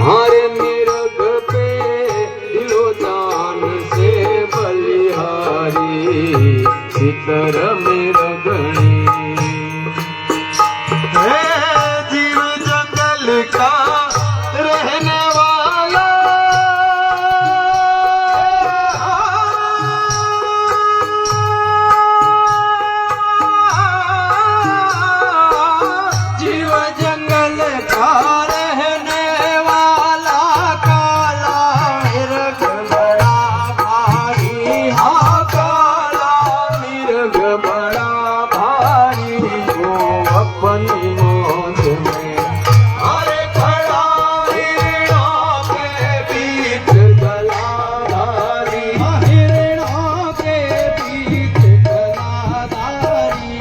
हरे मिर्ग पे दिलो जान से बलिहारी सितर मिर्गणी जीव जंगल का रहने वाला जीव जंगल का रहने वाला काला मिर्ग बड़ा भारी हाँ काला मिर्ग बड़ा भारी वो अपनी मौज में अरे खड़ा हिरणों के बीच गलाधारी हिरणों के बीच गलाधारी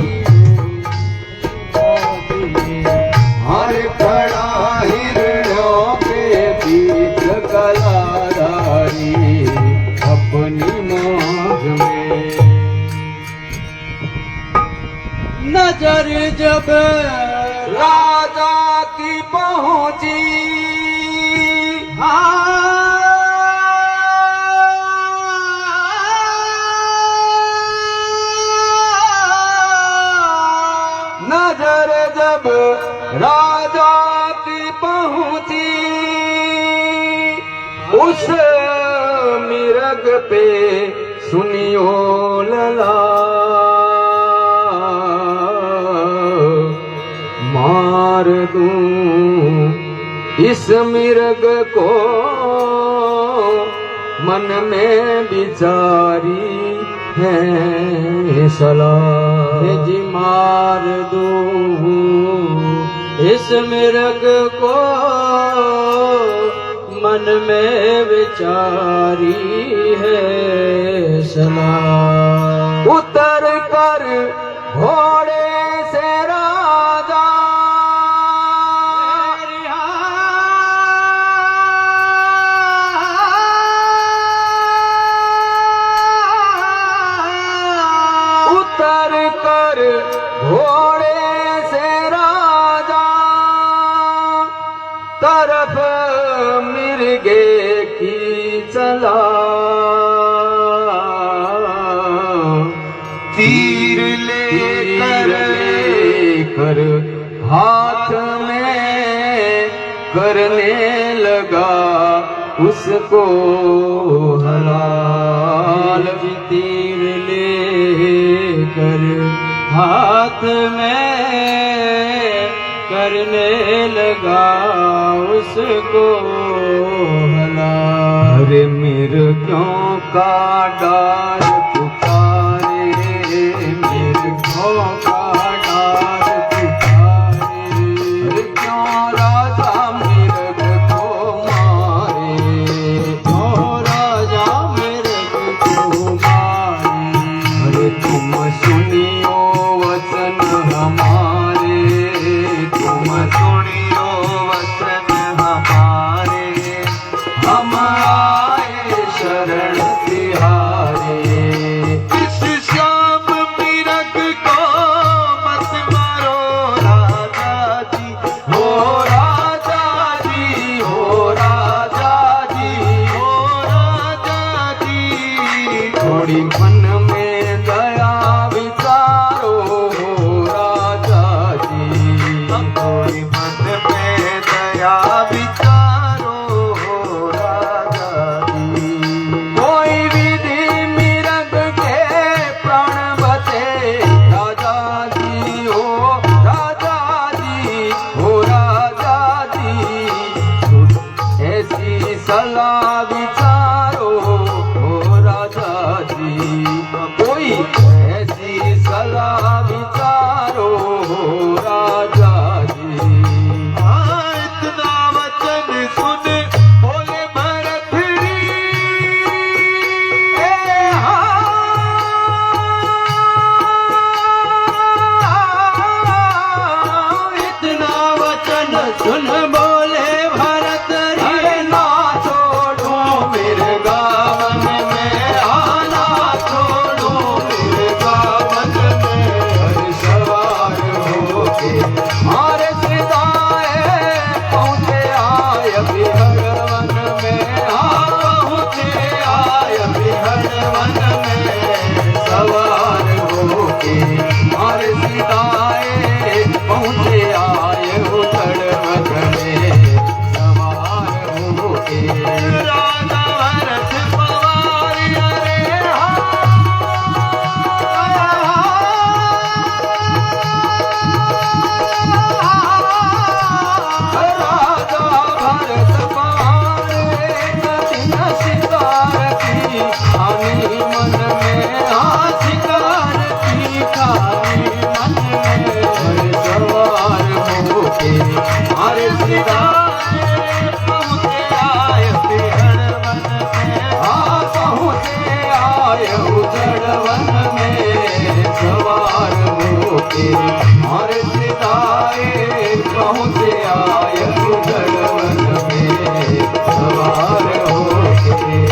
हर खड़ा हिरणों के बीच गलाधारी अपनी मौज में नजर जब राजा की पहुंची नजर जब राजा की पहुंची उस मिर्ग पे सुनियो लला मार दूं इस मिर्ग को मन में बिचारी है सलाह जी मार दूं इस मिर्ग को मन में विचारी है सलाह उतर कर घोड़े से राजा उतर कर घोड़े से राजा तरफ मिर्गे की चला तीर लेकर हाथ में करने लगा उसको हलाल तीर लेकर हाथ में करने लगा उसको हलाल अरे मिर्गों का डार पुकारे मिर्गों का डार पुकारे अरे क्यों राजा मिर्ग को मारे क्यों राजा मिर्ग को मारे अरे तुम सुनियो वचन हमारे तुम सुनियो वचन हमारे हम आए शरण तिहारे इस श्याम मिर्ग को मत मारो राजा जी हो राजा जी हो राजा जी ओ राजा जी थोड़ी मन में दया विचारो हो राजा जी थोड़ी मन में दया विचारो हो राजा जी कोई विधि मिर्ग के प्राण बचे राजा जी हो राजा जी हो राजा जी ऐसी सलाह विचारो हो राजा जी कोई ऐसी सलाह विचारो हो राजा जी इतना वचन सुन बोले भरत इतना वचन सुन बोले भरत रे ना छोड़ो के हर सिताए पहुँचे आय गढ़वन में सवार होके।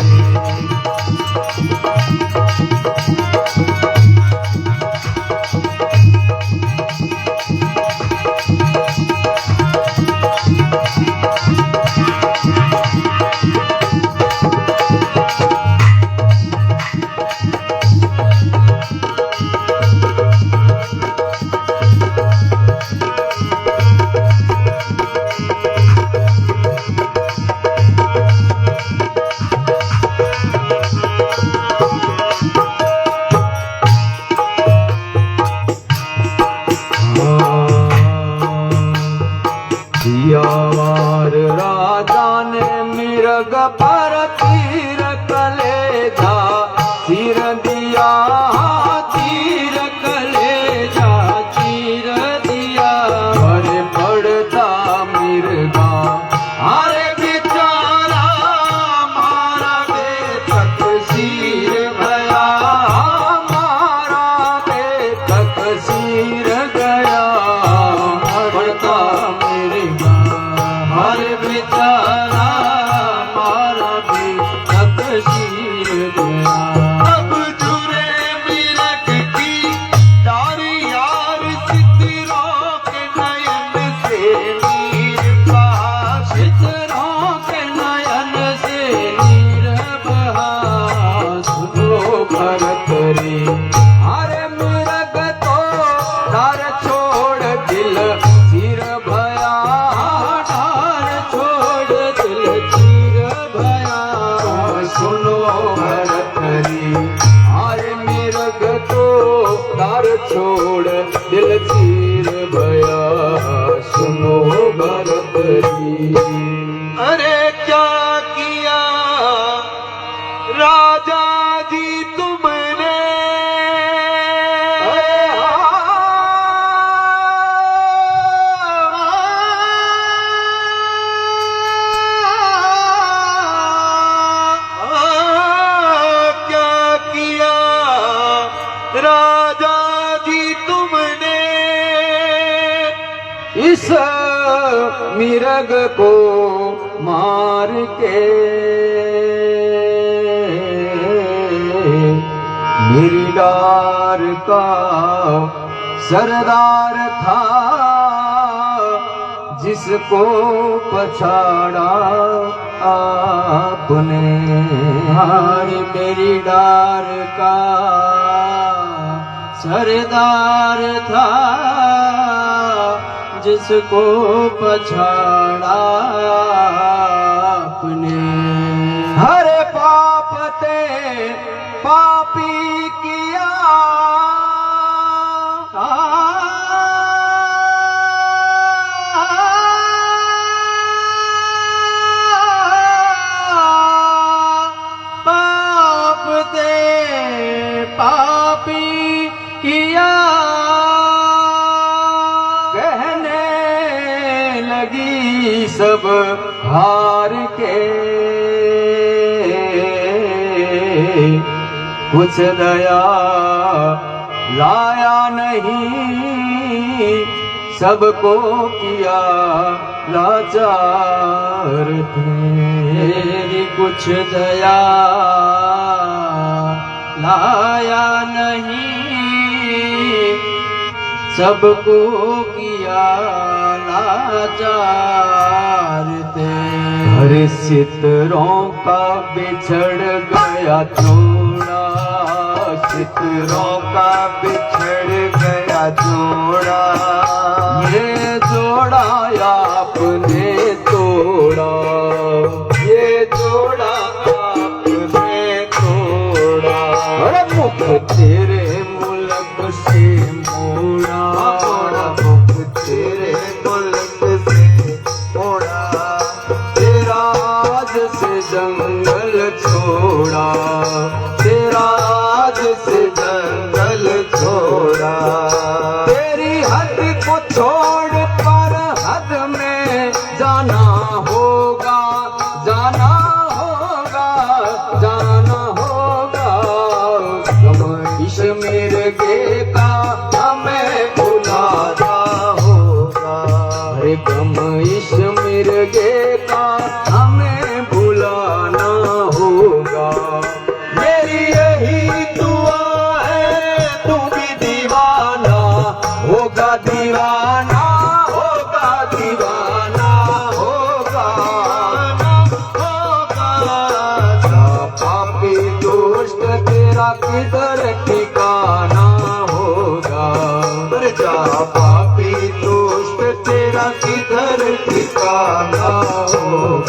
सियावर राजा ने मिर्ग पर तीर कलेजा चीर दिया, तीर कलेजा चीर दिया। अरे पड़ता मिर्गा अरे बेचारा मारा बेतक सिर भया, मारा बेतक सिर गया। पड़ता हर बेचारा मारा भी तकसीर गया। अब जुरे मिरग की डार यार सितरों के नयन से नीर बहा, सितरों के नयन से नीर बहा। सुनो भरत रे अरे मिर्ग तो डर छोड़ दिल सिर भया, डर छोड़ दिल सिर भया। सुनो भरत रे अरे मिर्ग तो डर छोड़ दिल सिर भया। सुनो भरत रे अरे क्या किया राजा जी तुमने, क्या किया राजा जी तुमने। इस मिर्ग को मार के मेरी डार का सरदार था, जिसको पछाड़ा आपने। हार मेरी डार का सरदार था, जिसको पछाड़ा आपने। हर पाप ते पापी किया, पाप ते पापी किया। लगी सब हार के कुछ दया लाया नहीं, सबको किया लाचार तेरी। कुछ दया लाया नहीं, सबको किया लाचार ते। हर सितरों का बिछड़ गया जोड़ा, सितरों का बिछड़ गया जोड़ा। ये जोड़ा आपने तोड़ा, ये जोड़ा आपने तोड़ा। अरे मुख तेरे मुल्क से मोड़ा, मुख तेरे मुल्क से मोड़ा। तेरा आज से जंगल छोड़ा, तेरा आज से जंगल छोड़ा। तेरी हद को छोड़ पर हद में जाना होगा, जाना होगा, जाना होगा। गम इस मिर्गे का हमें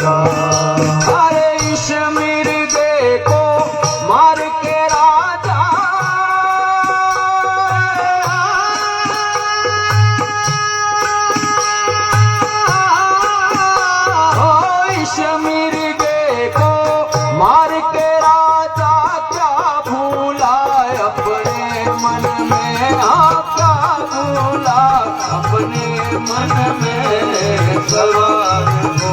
थोड़ा। अरे इस मिर्गे को मार के राजा इस मिर्गे को मार के राजा क्या भूला अपने मन में आपका भूला अपने मन में सवार हो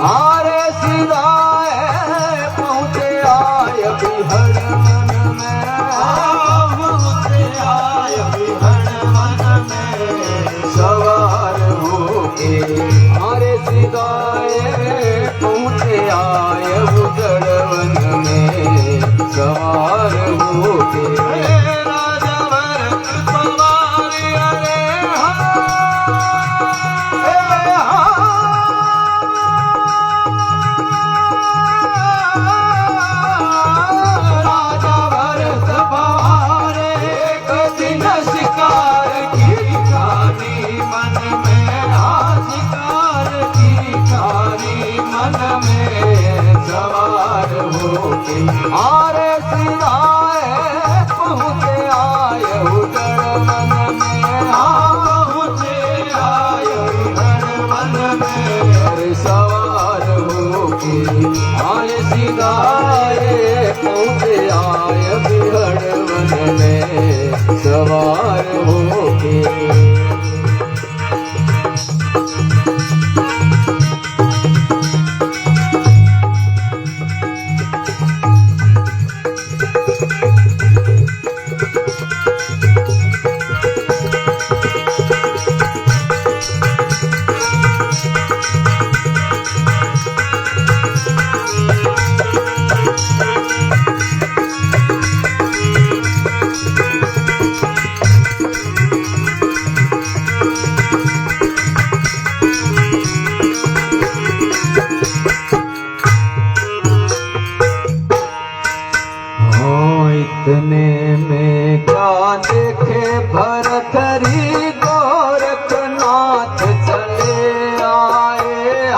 आरे सीधाए पहुँचे आय बिहड़ मन में पहुँचे आय बिहड़ मन में सवार होके आरे सीधाए पहुँचे आय उजड़ वन में सवार होके राजा भरत सवार अरे राजा भरत पवार एक दिन शिकार की कहानी मन में शिकार की कहानी मन में सवार होके आरे सिराए पहुँचे आए उजड़ मन में पहुँचे आय बिहड़ मन में अरे सवार होके आए सिधाए पहुँचे आए बिहड़ वन में सवार होके इतने में क्या देखे भरथरी गोरखनाथ चले आए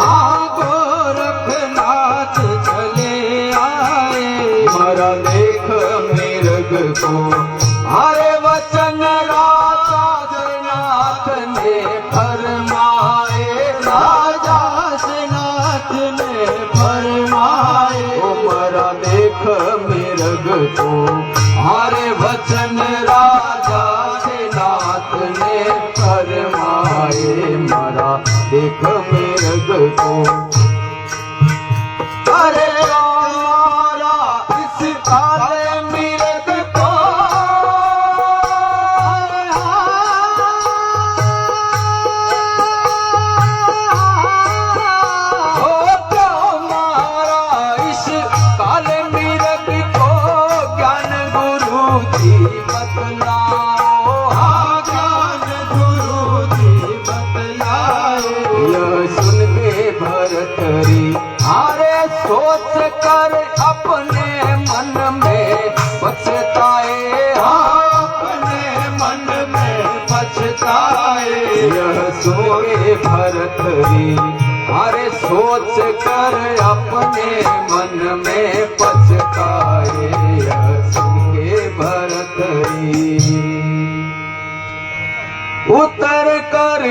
गोरखनाथ चले आए मरा देख मिर्ग को हरे वचन राजा नाथ ने फरमाए राजा नाथ ने फरमाए मरा देख मिर्ग को हरे वचन राजा नाथ ने फरमाए मरा देख मिर्ग को अरे मारा इस काले मिर्ग को क्यों मारा इस काले मिर्ग को ज्ञान गुरु जी बतलाओ ज्ञान गुरु जी बतलाए यह सुन के भरथरी हारे सोच कर अपने मन में पछताए अपने मन में पछताए यह सुन के भरथरी हारे सोच कर अपने मन में पछताए यह सुन के भरथरी उतर कर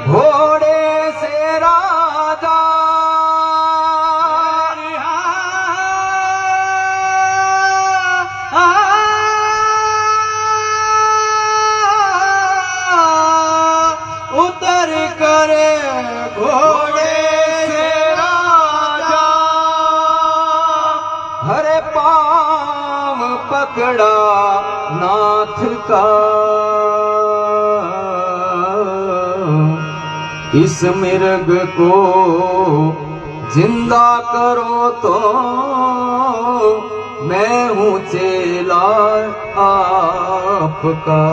घोड़े से राजा उतर कर घोड़े से राजा हरे पाँव पकड़ा नाथ का इस मिर्ग को जिंदा करो तो मैं हूँ चेला आपका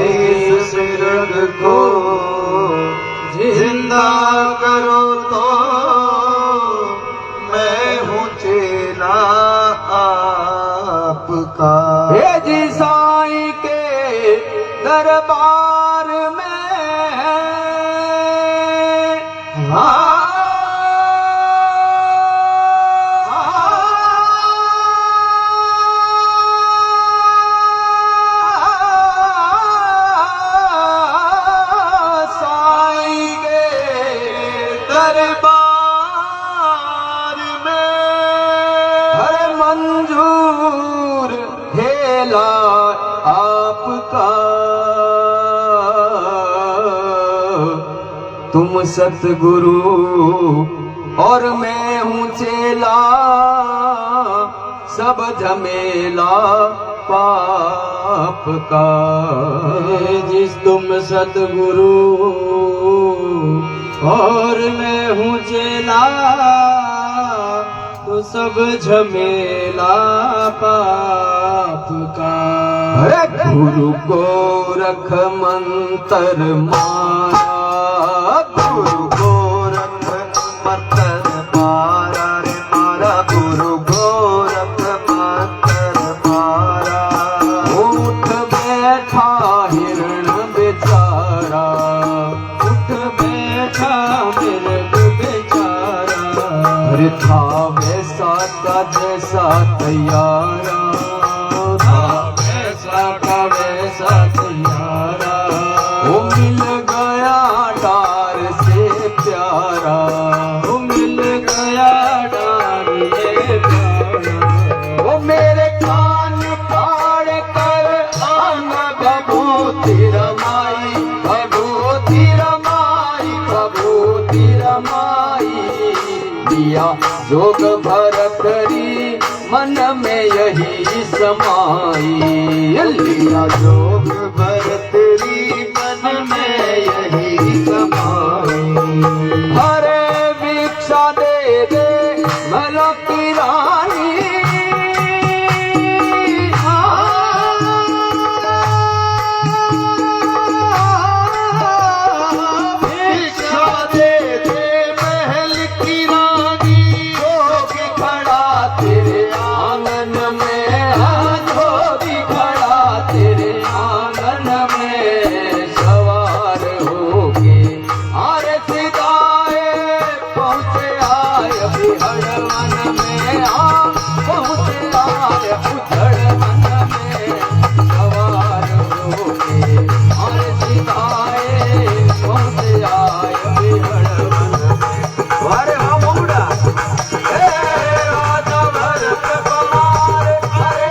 इस मिर्ग को जिंदा करो तो मैं हूँ चेला आपका। हे जी साईं के दरबार में का तुम सतगुरु और मैं हूँ चेला, सब झमेला पाप का। जिस तुम सतगुरु और मैं हूँ चेला, तो सब झमेला पाप का। अरे गुरु गोरख मंत्र मारा, गुरु गोरख मंत्र मारा रे मारा, गुरु गोरख मंत्र मारा। उठ बैठा हिरण बेचारा, उठ बैठा मृग बेचारा। अरे था वैसा का जैसा तैयारा, था वैसा का वैसा तैयारा। वो मिल गया डार से प्यारा, वो मिल गया डार ये प्यारा। वो मेरे कान फाड़ कर आना भभूति रमाई, भभूति रमाई, भभूति रमाई। दिया जोग भरतरी मन में यही समाई, लिया जोग भरतरी मन में यही समाई। हरे भिक्षा दे दे भला की रानी, भिक्षा दे दे महल की रानी। जोगी खड़ा तेरे आंगन में, जोगी खड़ा तेरे आंगन में सवार होके। अरे सिदाए पहुँचे आए बिहड़ मन में, पहुँचे आए उधड़ मन में सवार होके। अरे सिदाए पहुँचे आए बिहड़ मन में। अरे हाँ मोगड़ा, हे राजा भरत कुमार, अरे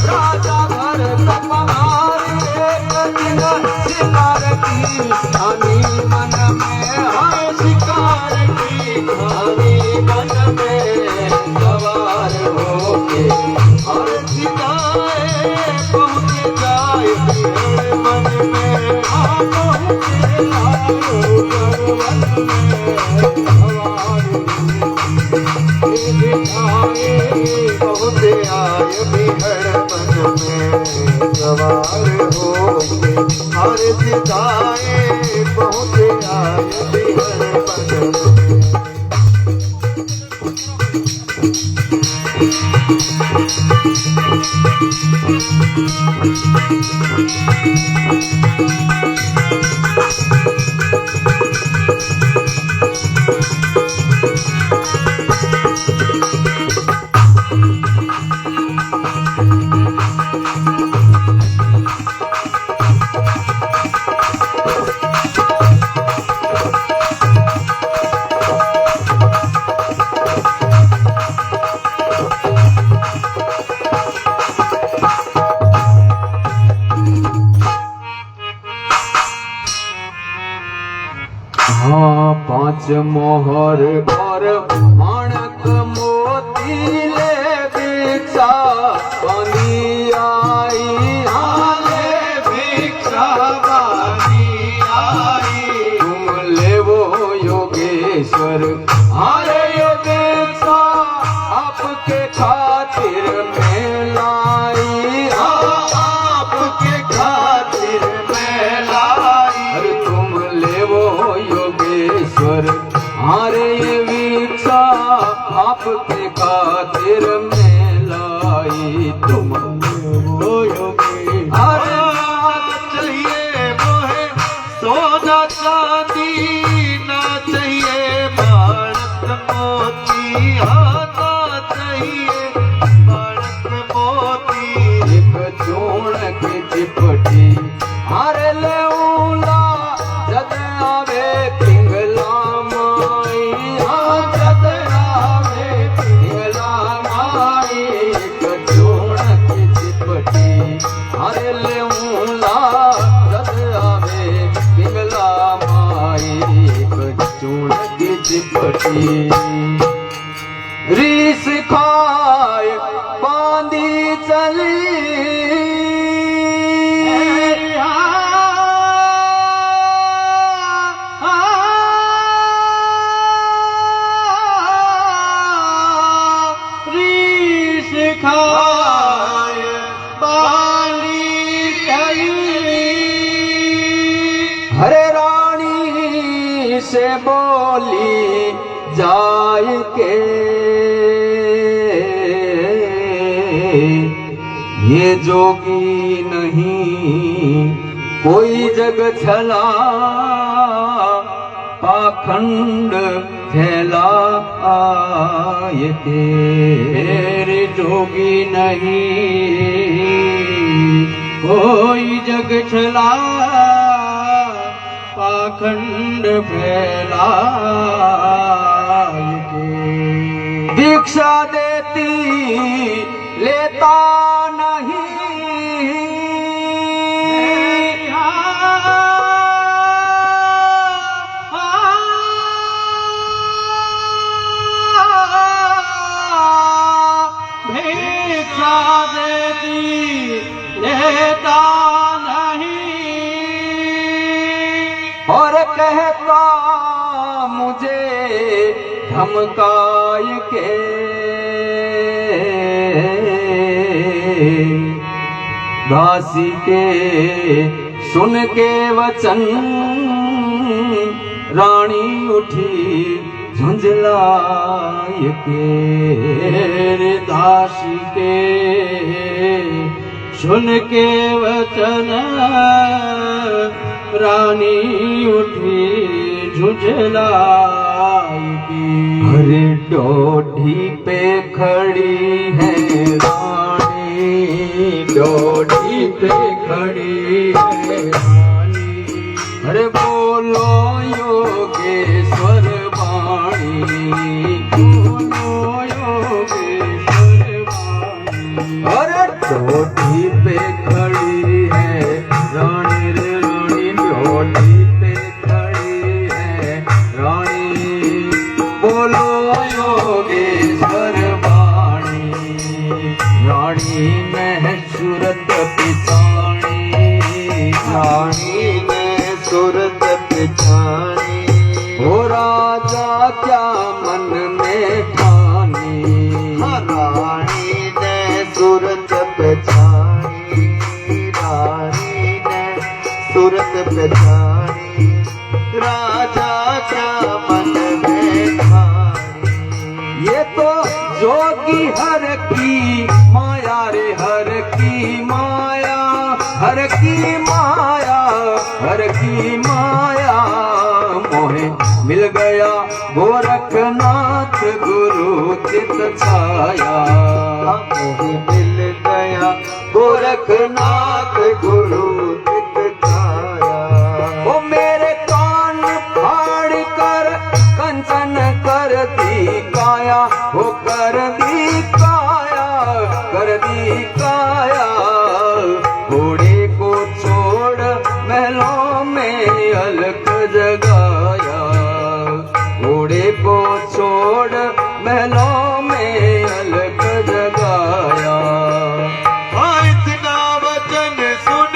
राजा भरत कुमार, एक दिन शिकार की ठानी मन में, हाँ शिकार की ठानी मन में सवार होके। और सिताए पहुँच जाए बिहड़ मन में। आ पहुँचे आए उधड़ मन में सवार पहुँच आए बिहड़ मन में सवार होके। और सिताए पहुँच आए बिहड़ मन में। हाँ पांच मोहर और माणक मोती ले भिक्षा बनी आई, हाँ ले भिक्षा बनी आई। तुम ले वो योगेश्वर, अरे योगेश्वर आपके खातिर में लाई, हाँ आपके खातिर में लाई। अरे तुम ले वो योगेश्वर, अरे ये भिक्षा आपके खातिर में लाई। तुम वो योगी अरे चाहिए मोहे सोना चांदी, ना चाहिए माणक मोती। हाँ ना चाहिए माणक मोती। एक चूर्ण की चिपटी, अरे ले उला जद आवे पिंगला माई, हाँ चिपटी रीस खाए बांधी चली रीस खाए बांधी चली हरे रानी से बोली जाय के ये जोगी नहीं कोई जग छला पाखंड फैला आय के तेरे जोगी नहीं कोई जग छला पाखंड फैला दीक्षा देती लेता नहीं भिक्षा देती लेता नहीं और कहता मुझे धमकाय के दासी के सुन के वचन रानी उठी झुंझलाय के दासी के सुन के वचन रानी उठी झुंझलाई की हरे डोढ़ी पे खड़ी है रानी डोढ़ी पे खड़ी है रानी अरे बोलो योगेश्वर वाणी बोलो योगेश्वर वाणी अरे डोढ़ी पे खड़ी है रानी रे रानी डोढ़ी पे खड़ी है रानी बोलो योगेश्वर वाणी रानी में सूरत पिछाणी रानी में सूरत पिछाणी हो राजा क्या मन में ठानी रानी ने सूरत पिछाणी रानी ने सूरत पिछाणी राजा क्या मन में ठानी ये तो जोगी हर की माया रे हर की माया हर की माया हर की माया मोहे मिल गया गोरखनाथ गुरु चित छाया मोहे मिल गया गोरखनाथ गुरु चित छाया ओ मेरे कान फाड़ कर कंचन कर दी काया हो कर दी काया कर दी काया घोड़े को छोड़ महलों में अलग जगाया घोड़े को छोड़ महलों में अलग जगाया इतना वचन सुन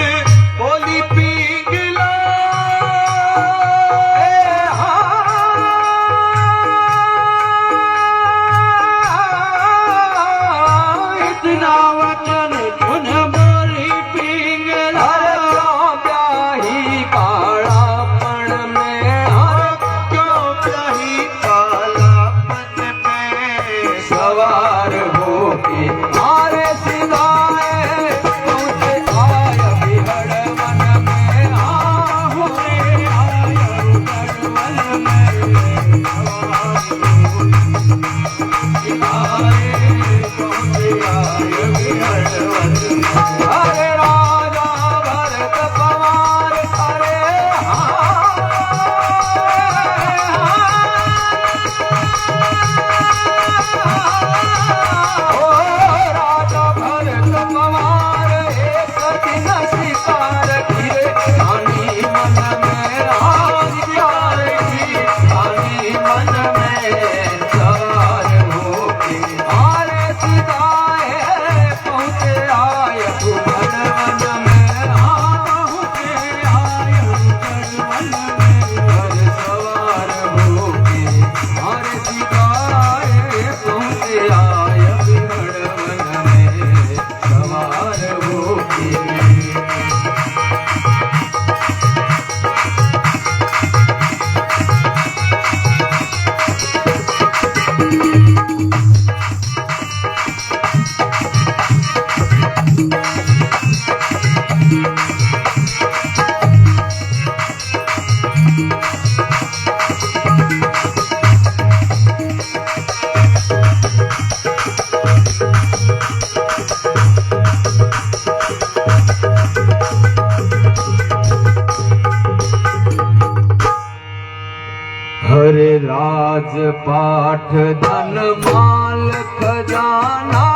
राजपाठ धन माल खजाना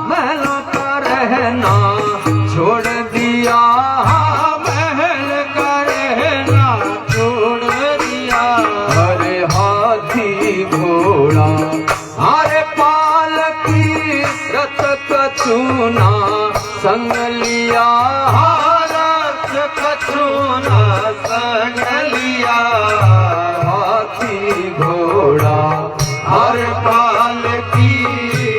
महलों का रहना छोड़ दिया, महल का रहना छोड़ दिया। हरे हाथी घोड़ा हरे पालकी रथ कछुना संग लिया, रथ कछुना संग लिया। हाथी घोड़ा हर पालकी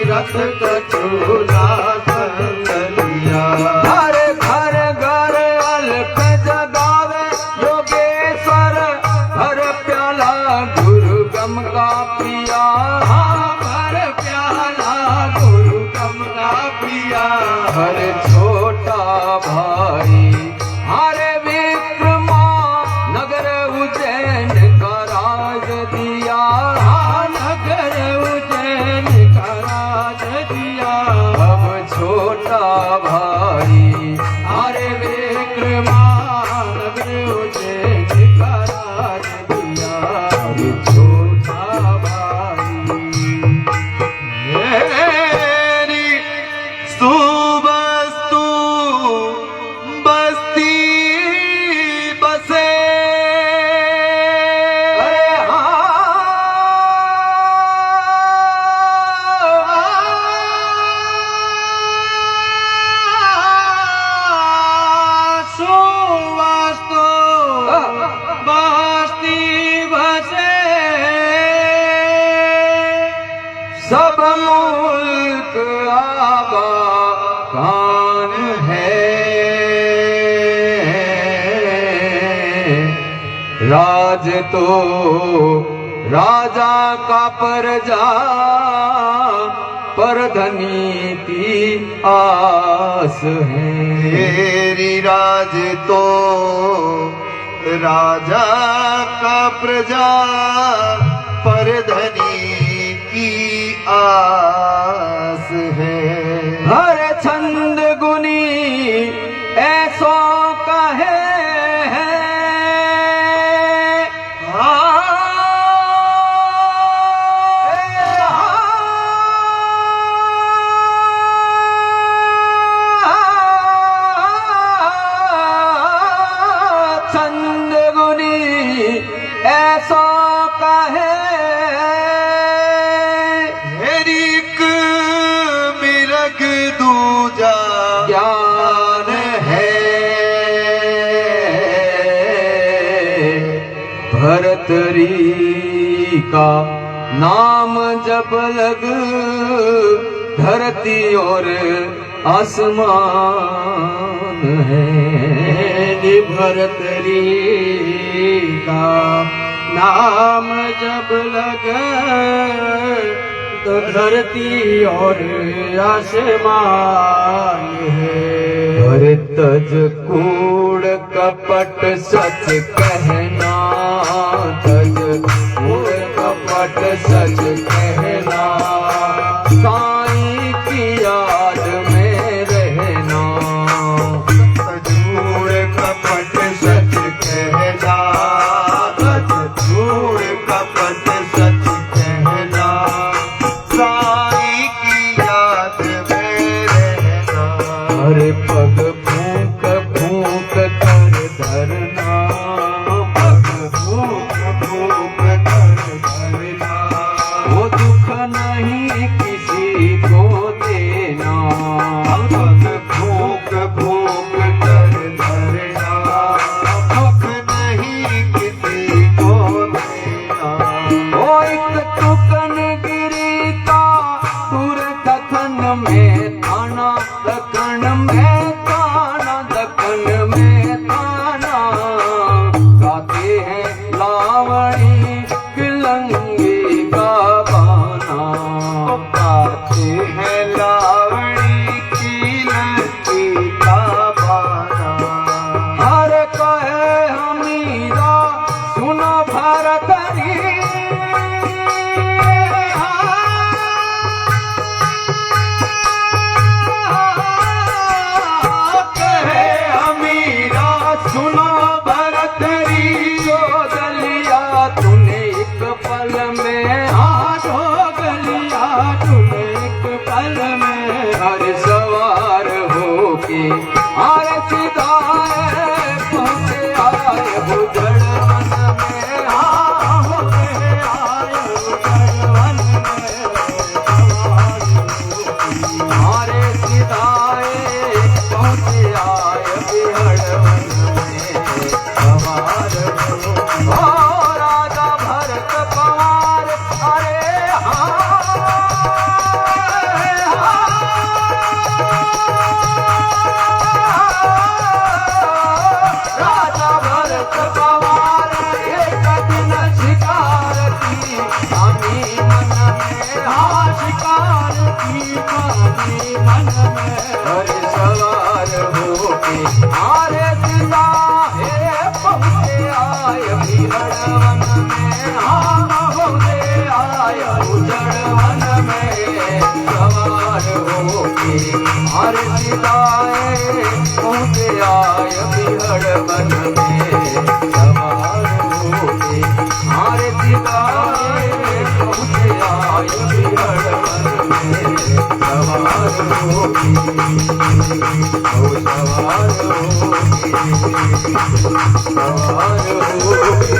रथ कछुना संग लिया। हर घर घर अल्प जगावे योगेश्वर, हर प्याला गुरु गम का पिया, हर प्याला गुरु गम का पिया। हर छोटा भाई हरे विक्रमा नगर उज्जैन का राज दिया, नगर उज्जैन का राज दिया। अब छोटा भाई हरे विक्रमा नगर उज्जैन का राज दिया। हरे छोटा मेरी सुबस्तु बस्ती बसे, सुबस्तु बस्ती बसे। सब मुल्क आबा कान है, राज तो राजा का प्रजा पर धनी की आस है। तेरी राज तो राजा का प्रजा पर धनी की आस है। हर छंद गुनी ऐसो कहे छंद गुनी ऐसो कहे, एक मिरग दूजा ज्ञान है। भरतरी का नाम जब लग धरती और आसमान है। भरतरी का नाम जब लगे तो धरती और आसमान है। भरतज कूड़ कपट सच कहना, तज कूड़ कपट सच कहना, साईं की याद में रहना। झूठ कपट सच कहना, झूठ कपट सच कहना, साईं की याद में रहना। हर पग फूंक फूंक कर धरना, पग फूंक फूंक कर धरना। वो दुख नहीं किसी को देना। पग फूंक फूंक कर धरना, दुख नहीं किसी को देना। वो एक टुकन गिरी का पुर दखन में थाना, दखन में थाना, दखन में थाना। गाते हैं लावणी किलंगी का बाना, गाते हैं लावणी की लड़की का बाना। सिधाए पहुँचे आए उजड़ वन में हारे सिधाए पहुँचे आए बिहड़ वन में सवार हो राजा भरत पवार अरे राजा भरत पवार एक दिन शिकार की स्वामी मन में शिकार की स्वामी मन में हरे सवार होके हारे सीता हे पहुँचे आए बिहड़ वन में पहुँचे आए उजड़ वन में सवार होके हारे सीता पहुँचे आए बिहड़ वन में सवार होके हारे सीता पहुँचे आए बिहड़ वन में सवार होके सवार होके सवार होके